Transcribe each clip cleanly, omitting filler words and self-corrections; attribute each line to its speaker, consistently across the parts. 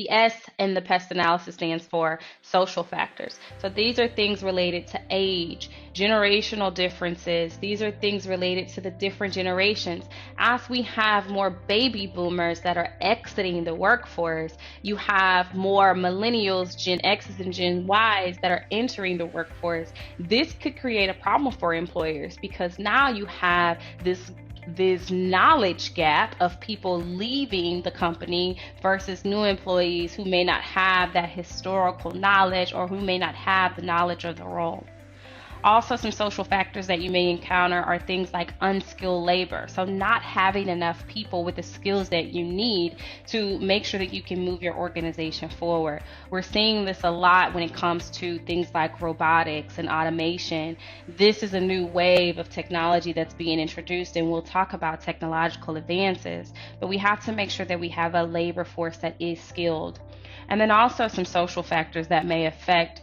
Speaker 1: The S in the PEST analysis stands for social factors. So these are things related to age, generational differences. These are things related to the different generations. As we have more baby boomers that are exiting the workforce, you have more millennials, Gen X's and Gen Y's that are entering the workforce. This could create a problem for employers because now you have this knowledge gap of people leaving the company versus new employees who may not have that historical knowledge or who may not have the knowledge of the role. Also, some social factors that you may encounter are things like unskilled labor. So not having enough people with the skills that you need to make sure that you can move your organization forward. We're seeing this a lot when it comes to things like robotics and automation. This is a new wave of technology that's being introduced, and we'll talk about technological advances, but we have to make sure that we have a labor force that is skilled. And then also some social factors that may affect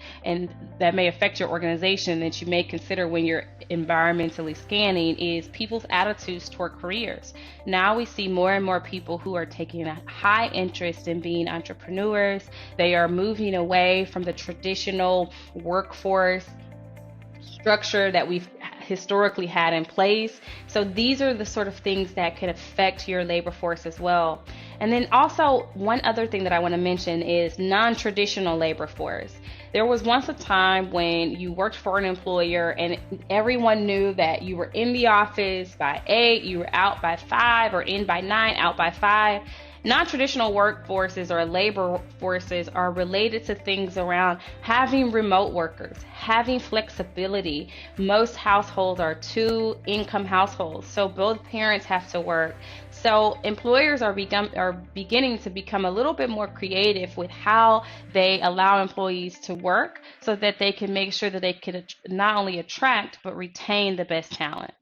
Speaker 1: your organization that you may consider when you're environmentally scanning is people's attitudes toward careers. Now we see more and more people who are taking a high interest in being entrepreneurs. They are moving away from the traditional workforce structure that we've historically had in place. So these are the sort of things that could affect your labor force as well. And then also one other thing that I want to mention is non-traditional labor force. There was once a time when you worked for an employer and everyone knew that you were in the office by 8, you were out by 5, or in by 9, out by 5. Non-traditional workforces or labor forces are related to things around having remote workers, having flexibility. Most households are 2-income households, so both parents have to work. So employers are beginning to become a little bit more creative with how they allow employees to work so that they can make sure that they can not only attract but retain the best talent.